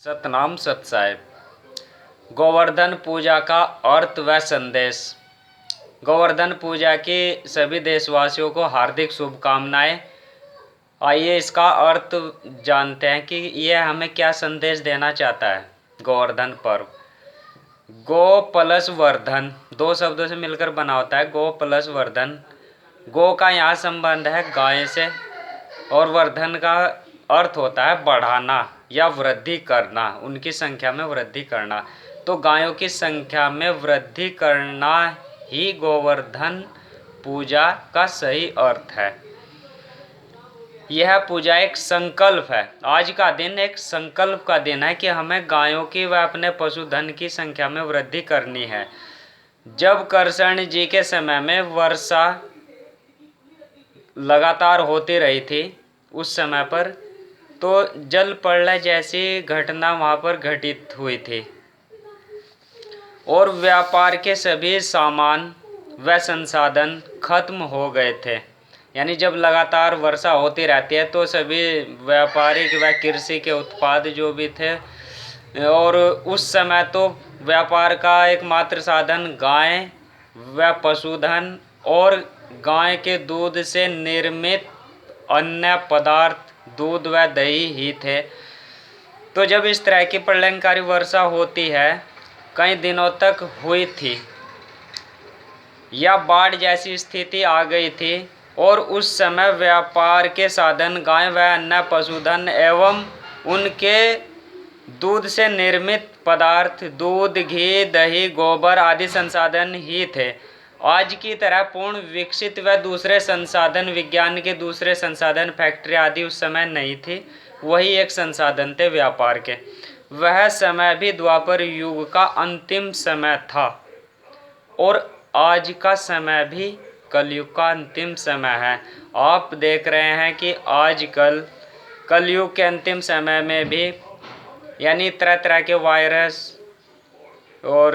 सतनाम सत साहिब। गोवर्धन पूजा का अर्थ व संदेश। गोवर्धन पूजा की सभी देशवासियों को हार्दिक शुभकामनाएं। आइए इसका अर्थ जानते हैं कि यह हमें क्या संदेश देना चाहता है। गोवर्धन पर्व, गो प्लस वर्धन दो शब्दों से मिलकर बना होता है। गो प्लस वर्धन, गो का यहाँ संबंध है गाय से और वर्धन का अर्थ होता है बढ़ाना या वृद्धि करना, उनकी संख्या में वृद्धि करना। तो गायों की संख्या में वृद्धि करना ही गोवर्धन पूजा का सही अर्थ है। यह पूजा एक संकल्प है। आज का दिन एक संकल्प का दिन है कि हमें गायों की व अपने पशुधन की संख्या में वृद्धि करनी है। जब कर्षण जी के समय में वर्षा लगातार होती रही थी, उस समय पर तो जल प्रलय जैसी घटना वहाँ पर घटित हुई थी और व्यापार के सभी सामान व संसाधन खत्म हो गए थे। यानी जब लगातार वर्षा होती रहती है तो सभी व्यापारिक व कृषि के उत्पाद जो भी थे, और उस समय तो व्यापार का एकमात्र साधन गाय व पशुधन और गाय के दूध से निर्मित अन्य पदार्थ दूध व दही ही थे। तो जब इस तरह की प्रलयंकारी वर्षा होती है, कई दिनों तक हुई थी या बाढ़ जैसी स्थिति आ गई थी, और उस समय व्यापार के साधन गाय व अन्य पशुधन एवं उनके दूध से निर्मित पदार्थ दूध, घी, दही, गोबर आदि संसाधन ही थे। आज की तरह पूर्ण विकसित व दूसरे संसाधन, विज्ञान के दूसरे संसाधन, फैक्ट्री आदि उस समय नहीं थी। वही एक संसाधन थे व्यापार के। वह समय भी द्वापर युग का अंतिम समय था और आज का समय भी कलयुग का अंतिम समय है। आप देख रहे हैं कि आजकल कलयुग के अंतिम समय में भी यानी तरह तरह के वायरस और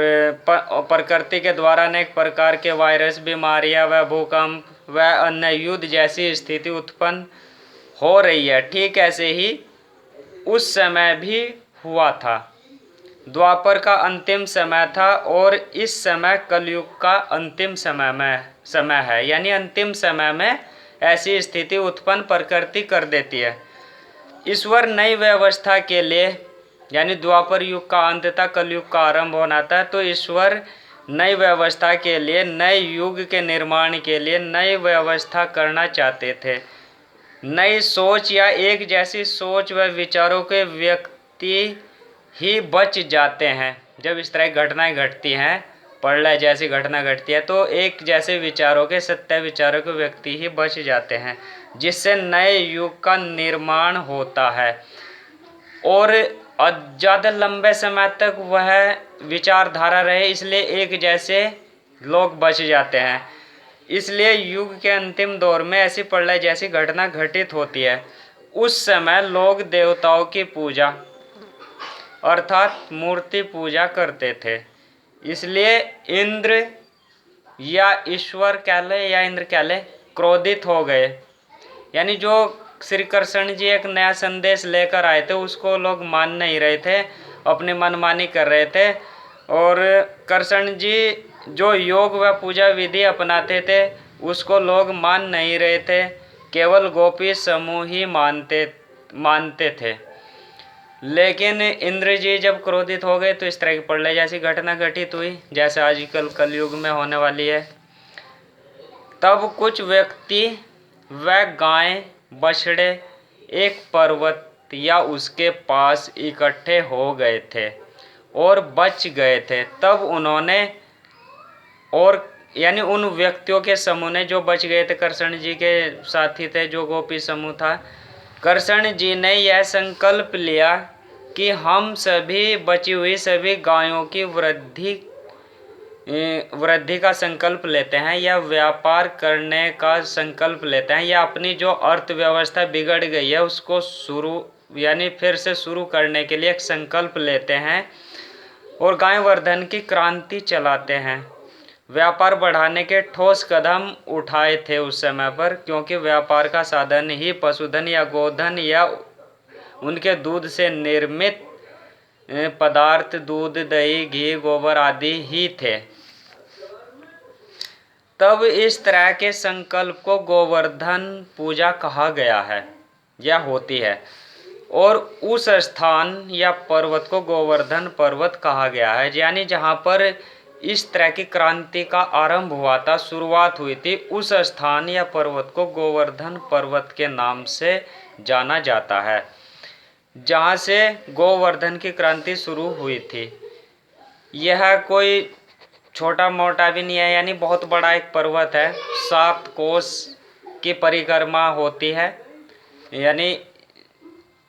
प्रकृति के द्वारा अनेक प्रकार के वायरस, बीमारियां व भूकंप व अन्य युद्ध जैसी स्थिति उत्पन्न हो रही है। ठीक ऐसे ही उस समय भी हुआ था। द्वापर का अंतिम समय था और इस समय कलयुग का अंतिम समय है। यानी अंतिम समय में ऐसी स्थिति उत्पन्न प्रकृति कर देती है। ईश्वर नई व्यवस्था के लिए, यानी द्वापर युग का अंत था, कलयुग का आरंभ होना था, तो ईश्वर नई व्यवस्था के लिए, नए युग के निर्माण के लिए नई व्यवस्था करना चाहते थे। नई सोच या एक जैसी सोच व विचारों के व्यक्ति ही बच जाते हैं। जब इस तरह की घटनाएं घटती हैं, प्रलय जैसी घटना घटती है, तो एक जैसे विचारों के, सत्य विचारों के व्यक्ति ही बच जाते हैं, जिससे नए युग का निर्माण होता है और ज़्यादा लंबे समय तक वह विचारधारा रहे, इसलिए एक जैसे लोग बच जाते हैं। इसलिए युग के अंतिम दौर में ऐसी प्रलय जैसी घटना घटित होती है। उस समय लोग देवताओं की पूजा अर्थात मूर्ति पूजा करते थे। इसलिए इंद्र या ईश्वर कह ले या इंद्र कह ले, क्रोधित हो गए। यानी जो श्री कृष्ण जी एक नया संदेश लेकर आए थे, उसको लोग मान नहीं रहे थे, अपनी मनमानी कर रहे थे। और कृष्ण जी जो योग व पूजा विधि अपनाते थे, उसको लोग मान नहीं रहे थे, केवल गोपी समूह ही मानते थे। लेकिन इंद्र जी जब क्रोधित हो गए तो इस तरह की प्रलय जैसी घटना घटित हुई, जैसे आजकल कलयुग में होने वाली है। तब कुछ व्यक्ति व गाय, बछड़े एक पर्वत या उसके पास इकट्ठे हो गए थे और बच गए थे। तब उन्होंने, और यानी उन व्यक्तियों के समूह ने जो बच गए थे, कृष्ण जी के साथी थे, जो गोपी समूह था, कृष्ण जी ने यह संकल्प लिया कि हम सभी बची हुई सभी गायों की वृद्धि का संकल्प लेते हैं, या व्यापार करने का संकल्प लेते हैं, या अपनी जो अर्थव्यवस्था बिगड़ गई है उसको यानी फिर से शुरू करने के लिए एक संकल्प लेते हैं और गाय वर्धन की क्रांति चलाते हैं। व्यापार बढ़ाने के ठोस कदम उठाए थे उस समय पर, क्योंकि व्यापार का साधन ही पशुधन या गोधन या उनके दूध से निर्मित पदार्थ दूध, दही, घी, गोबर आदि ही थे। तब इस तरह के संकल्प को गोवर्धन पूजा कहा गया है या होती है, और उस स्थान या पर्वत को गोवर्धन पर्वत कहा गया है। यानी जहाँ पर इस तरह की क्रांति का आरंभ हुआ था, शुरुआत हुई थी, उस स्थान या पर्वत को गोवर्धन पर्वत के नाम से जाना जाता है, जहाँ से गोवर्धन की क्रांति शुरू हुई थी। यह कोई छोटा मोटा भी नहीं है, यानी बहुत बड़ा एक पर्वत है। 7 कोस की परिक्रमा होती है, यानी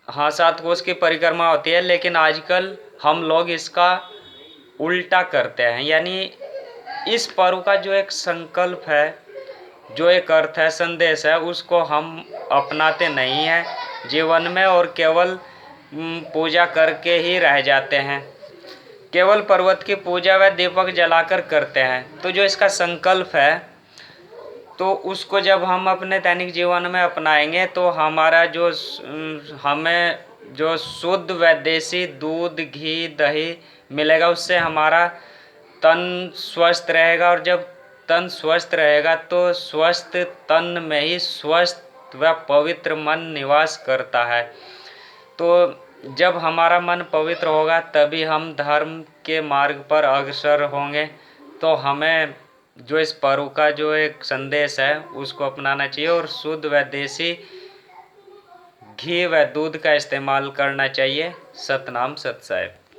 हाँ 7 कोस की परिक्रमा होती है, लेकिन आजकल हम लोग इसका उल्टा करते हैं। यानी इस पर्व का जो एक संकल्प है, जो एक अर्थ है, संदेश है, उसको हम अपनाते नहीं हैं जीवन में, और केवल पूजा करके ही रह जाते हैं। केवल पर्वत की पूजा व दीपक जलाकर करते हैं। तो जो इसका संकल्प है, तो उसको जब हम अपने दैनिक जीवन में अपनाएंगे तो हमारा हमें जो शुद्ध व देसी दूध, घी, दही मिलेगा, उससे हमारा तन स्वस्थ रहेगा, और जब तन स्वस्थ रहेगा तो स्वस्थ तन में ही स्वस्थ व पवित्र मन निवास करता है। तो जब हमारा मन पवित्र होगा तभी हम धर्म के मार्ग पर अग्रसर होंगे। तो हमें जो इस पर्व का जो एक संदेश है उसको अपनाना चाहिए, और शुद्ध व देसी घी व दूध का इस्तेमाल करना चाहिए। सतनाम सत साहिब।